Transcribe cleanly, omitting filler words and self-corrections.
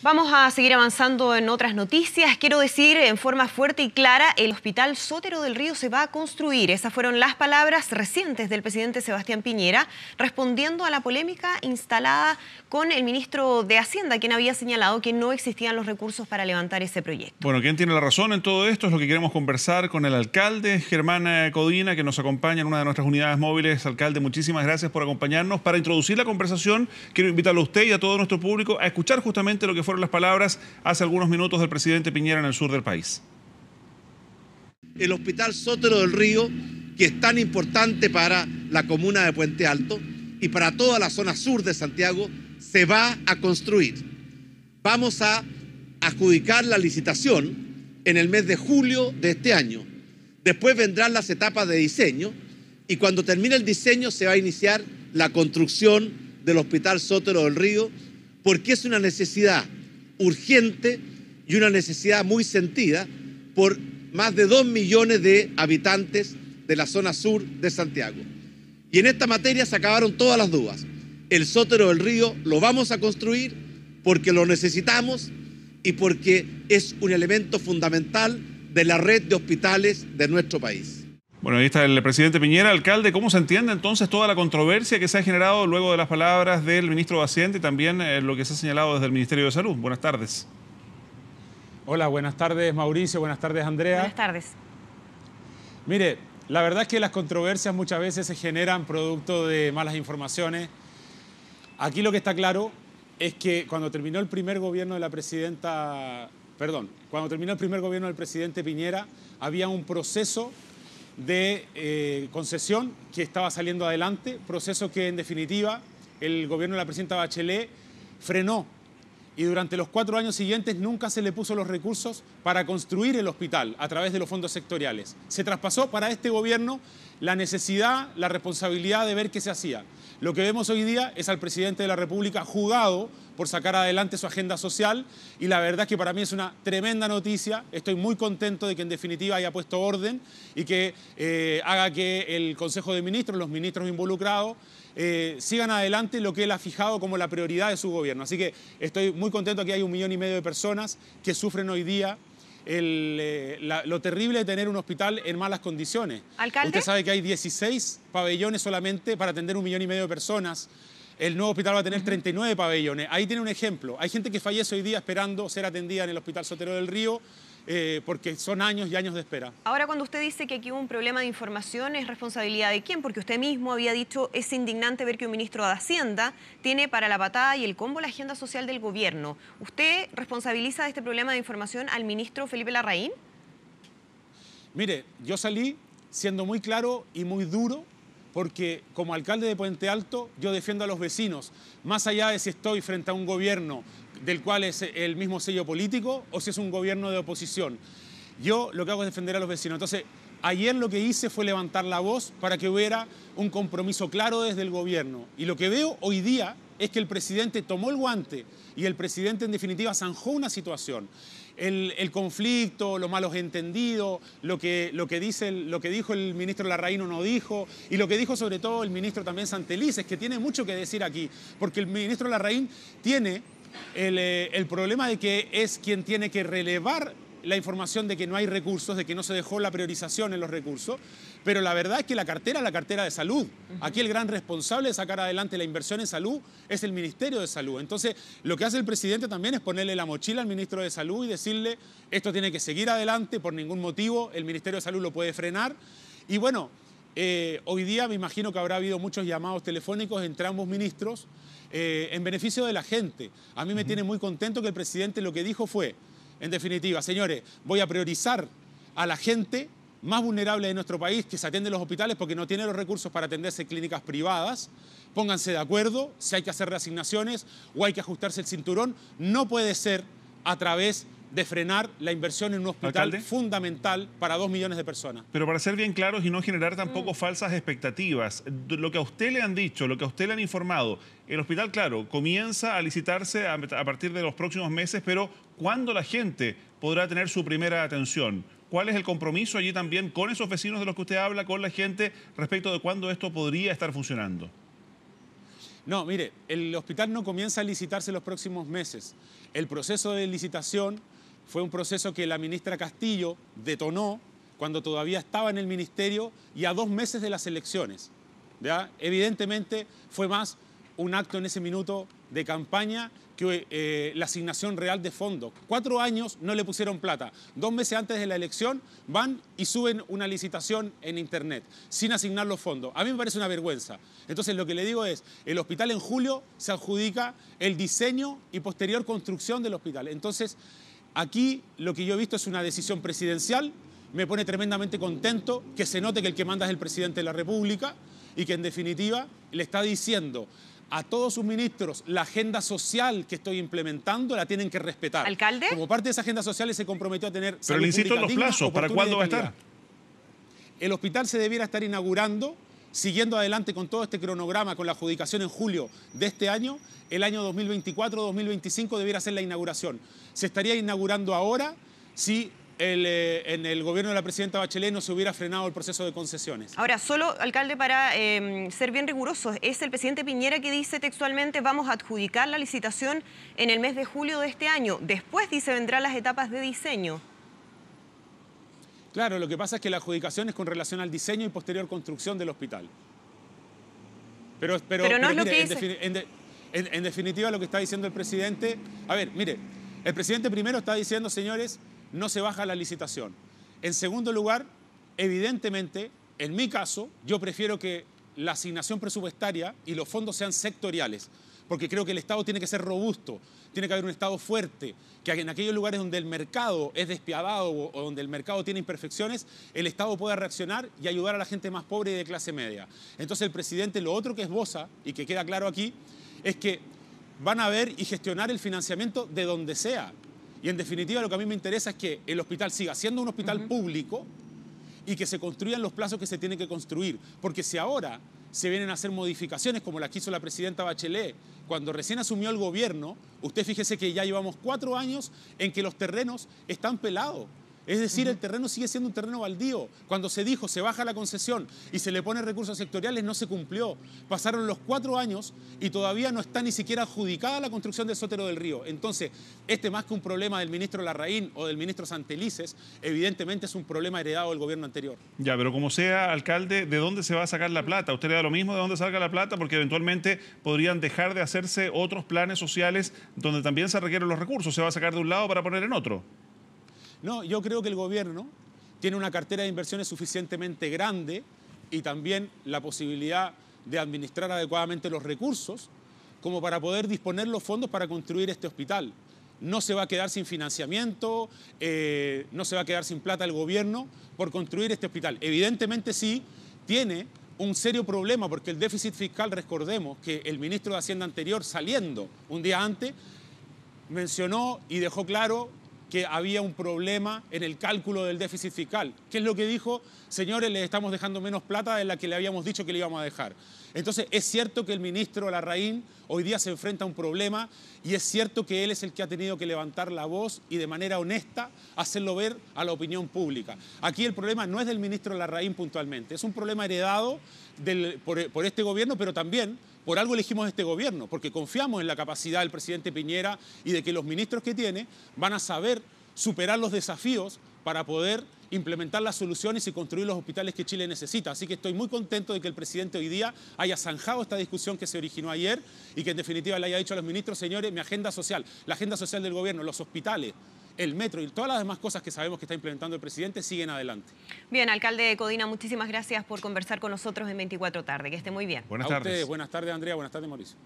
Vamos a seguir avanzando en otras noticias. Quiero decir en forma fuerte y clara, el Hospital Sotero del Río se va a construir. Esas fueron las palabras recientes del presidente Sebastián Piñera, respondiendo a la polémica instalada con el ministro de Hacienda, quien había señalado que no existían los recursos para levantar ese proyecto. Bueno, ¿quién tiene la razón en todo esto? Es lo que queremos conversar con el alcalde, Germán Codina, que nos acompaña en una de nuestras unidades móviles. Alcalde, muchísimas gracias por acompañarnos. Para introducir la conversación, quiero invitarlo a usted y a todo nuestro público a escuchar justamente lo que fueron las palabras hace algunos minutos del presidente Piñera en el sur del país. El Hospital Sotero del Río, que es tan importante para la comuna de Puente Alto y para toda la zona sur de Santiago, se va a construir. Vamos a adjudicar la licitación en el mes de julio de este año. Después vendrán las etapas de diseño y cuando termine el diseño se va a iniciar la construcción del Hospital Sotero del Río, porque es una necesidad urgente y una necesidad muy sentida por más de 2 millones de habitantes de la zona sur de Santiago. Y en esta materia se acabaron todas las dudas. El Sotero del Río lo vamos a construir porque lo necesitamos y porque es un elemento fundamental de la red de hospitales de nuestro país. Bueno, ahí está el presidente Piñera. Alcalde, ¿cómo se entiende entonces toda la controversia que se ha generado luego de las palabras del ministro de Hacienda y también lo que se ha señalado desde el Ministerio de Salud? Buenas tardes. Hola, buenas tardes Mauricio, buenas tardes Andrea. Buenas tardes. Mire, la verdad es que las controversias muchas veces se generan producto de malas informaciones. Aquí lo que está claro es que cuando terminó el primer gobierno de la presidenta, cuando terminó el primer gobierno del presidente Piñera, había un proceso de concesión que estaba saliendo adelante, proceso que en definitiva el gobierno de la presidenta Bachelet frenó y durante los 4 años siguientes nunca se le puso los recursos para construir el hospital a través de los fondos sectoriales. Se traspasó para este gobierno la necesidad, la responsabilidad de ver qué se hacía. Lo que vemos hoy día es al presidente de la República jugado por sacar adelante su agenda social y la verdad es que para mí es una tremenda noticia. Estoy muy contento de que en definitiva haya puesto orden y que haga que el Consejo de Ministros, los ministros involucrados, sigan adelante lo que él ha fijado como la prioridad de su gobierno. Así que estoy muy contento que hay 1,5 millones de personas que sufren hoy día lo terrible de tener un hospital en malas condiciones. ¿Alcalde? Usted sabe que hay 16 pabellones solamente para atender 1,5 millones de personas. El nuevo hospital va a tener 39 pabellones. Ahí tiene un ejemplo. Hay gente que fallece hoy día esperando ser atendida en el Hospital Sotero del Río porque son años y años de espera. Ahora, cuando usted dice que aquí hubo un problema de información, ¿es responsabilidad de quién? Porque usted mismo había dicho, es indignante ver que un ministro de Hacienda tiene para la patada y el combo la agenda social del gobierno. ¿Usted responsabiliza de este problema de información al ministro Felipe Larraín? Mire, yo salí siendo muy claro y muy duro porque como alcalde de Puente Alto yo defiendo a los vecinos, más allá de si estoy frente a un gobierno del cual es el mismo sello político o si es un gobierno de oposición. Yo lo que hago es defender a los vecinos. Entonces, ayer lo que hice fue levantar la voz para que hubiera un compromiso claro desde el gobierno. Y lo que veo hoy día es que el presidente tomó el guante y el presidente en definitiva zanjó una situación. El conflicto, los malos entendidos, lo que dijo el ministro Larraín o no dijo, y lo que dijo sobre todo el ministro también Santelices, que tiene mucho que decir aquí, porque el ministro Larraín tiene el problema de que es quien tiene que relevar la información de que no hay recursos, de que no se dejó la priorización en los recursos, pero la verdad es que la cartera es la cartera de salud. Aquí el gran responsable de sacar adelante la inversión en salud es el Ministerio de Salud. Entonces, lo que hace el presidente también es ponerle la mochila al ministro de Salud y decirle, esto tiene que seguir adelante, por ningún motivo el Ministerio de Salud lo puede frenar. Y bueno, hoy día me imagino que habrá habido muchos llamados telefónicos entre ambos ministros en beneficio de la gente. A mí me tiene muy contento que el presidente lo que dijo fue, en definitiva, señores, voy a priorizar a la gente más vulnerable de nuestro país que se atiende en los hospitales porque no tiene los recursos para atenderse en clínicas privadas. Pónganse de acuerdo, si hay que hacer reasignaciones o hay que ajustarse el cinturón. No puede ser a través de frenar la inversión en un hospital fundamental para 2 millones de personas. Pero para ser bien claros y no generar tampoco falsas expectativas, lo que a usted le han dicho, lo que a usted le han informado, el hospital, claro, comienza a licitarse a partir de los próximos meses, pero ¿cuándo la gente podrá tener su primera atención? ¿Cuál es el compromiso allí también con esos vecinos de los que usted habla, con la gente, respecto de cuándo esto podría estar funcionando? No, mire, el hospital no comienza a licitarse los próximos meses. El proceso de licitación fue un proceso que la ministra Castillo detonó cuando todavía estaba en el ministerio y a 2 meses de las elecciones, ¿ya? Evidentemente fue más un acto en ese minuto de campaña que la asignación real de fondos. 4 años no le pusieron plata. 2 meses antes de la elección van y suben una licitación en internet sin asignar los fondos. A mí me parece una vergüenza. Entonces lo que le digo es, el hospital en julio se adjudica el diseño y posterior construcción del hospital. Entonces aquí lo que yo he visto es una decisión presidencial. Me pone tremendamente contento que se note que el que manda es el presidente de la República y que en definitiva le está diciendo a todos sus ministros, la agenda social que estoy implementando la tienen que respetar. ¿Alcalde? Como parte de esa agenda social se comprometió a tener Pero le insisto en los plazos, ¿para cuándo va a estar? El hospital se debiera estar inaugurando, siguiendo adelante con todo este cronograma, con la adjudicación en julio de este año. El año 2024-2025 debiera ser la inauguración. Se estaría inaugurando ahora si en el gobierno de la presidenta Bachelet no se hubiera frenado el proceso de concesiones. Ahora, solo, alcalde, para ser bien rigurosos, es el presidente Piñera que dice textualmente vamos a adjudicar la licitación en el mes de julio de este año. Después, dice, vendrán las etapas de diseño. Claro, lo que pasa es que la adjudicación es con relación al diseño y posterior construcción del hospital. Pero no es lo que dice. En definitiva, lo que está diciendo el presidente... A ver, mire, el presidente primero está diciendo, señores, no se baja la licitación. En segundo lugar, evidentemente, en mi caso, yo prefiero que la asignación presupuestaria y los fondos sean sectoriales, porque creo que el Estado tiene que ser robusto, tiene que haber un Estado fuerte, que en aquellos lugares donde el mercado es despiadado o donde el mercado tiene imperfecciones, el Estado pueda reaccionar y ayudar a la gente más pobre y de clase media. Entonces el presidente lo otro que esboza, y que queda claro aquí, es que van a ver y gestionar el financiamiento de donde sea. Y en definitiva lo que a mí me interesa es que el hospital siga siendo un hospital público y que se construyan los plazos que se tienen que construir. Porque si ahora se vienen a hacer modificaciones como las que hizo la presidenta Bachelet cuando recién asumió el gobierno, usted fíjese que ya llevamos 4 años en que los terrenos están pelados. Es decir, el terreno sigue siendo un terreno baldío. Cuando se dijo se baja la concesión y se le pone recursos sectoriales, no se cumplió. Pasaron los 4 años y todavía no está ni siquiera adjudicada la construcción del Sótero del Río. Entonces, más que un problema del ministro Larraín o del ministro Santelices, evidentemente es un problema heredado del gobierno anterior. Ya, pero como sea, alcalde, ¿de dónde se va a sacar la plata? ¿Usted le da lo mismo de dónde salga la plata? Porque eventualmente podrían dejar de hacerse otros planes sociales donde también se requieren los recursos. ¿Se va a sacar de un lado para poner en otro? No, yo creo que el gobierno tiene una cartera de inversiones suficientemente grande y también la posibilidad de administrar adecuadamente los recursos como para poder disponer los fondos para construir este hospital. No se va a quedar sin financiamiento, no se va a quedar sin plata el gobierno por construir este hospital. Evidentemente sí tiene un serio problema porque el déficit fiscal, recordemos que el ministro de Hacienda anterior, saliendo un día antes, mencionó y dejó claro que había un problema en el cálculo del déficit fiscal. ¿Qué es lo que dijo? Señores, les estamos dejando menos plata de la que le habíamos dicho que le íbamos a dejar. Entonces, es cierto que el ministro Larraín hoy día se enfrenta a un problema y es cierto que él es el que ha tenido que levantar la voz y de manera honesta hacerlo ver a la opinión pública. Aquí el problema no es del ministro Larraín puntualmente, es un problema heredado por este gobierno, pero también por algo elegimos este gobierno, porque confiamos en la capacidad del presidente Piñera y de que los ministros que tiene van a saber superar los desafíos para poder implementar las soluciones y construir los hospitales que Chile necesita. Así que estoy muy contento de que el presidente hoy día haya zanjado esta discusión que se originó ayer y que en definitiva le haya dicho a los ministros, señores, mi agenda social, la agenda social del gobierno, los hospitales, el metro y todas las demás cosas que sabemos que está implementando el presidente siguen adelante. Bien, alcalde de Codina, muchísimas gracias por conversar con nosotros en 24 tarde. Que esté muy bien. Buenas tardes. A ustedes, buenas tardes Andrea, buenas tardes Mauricio.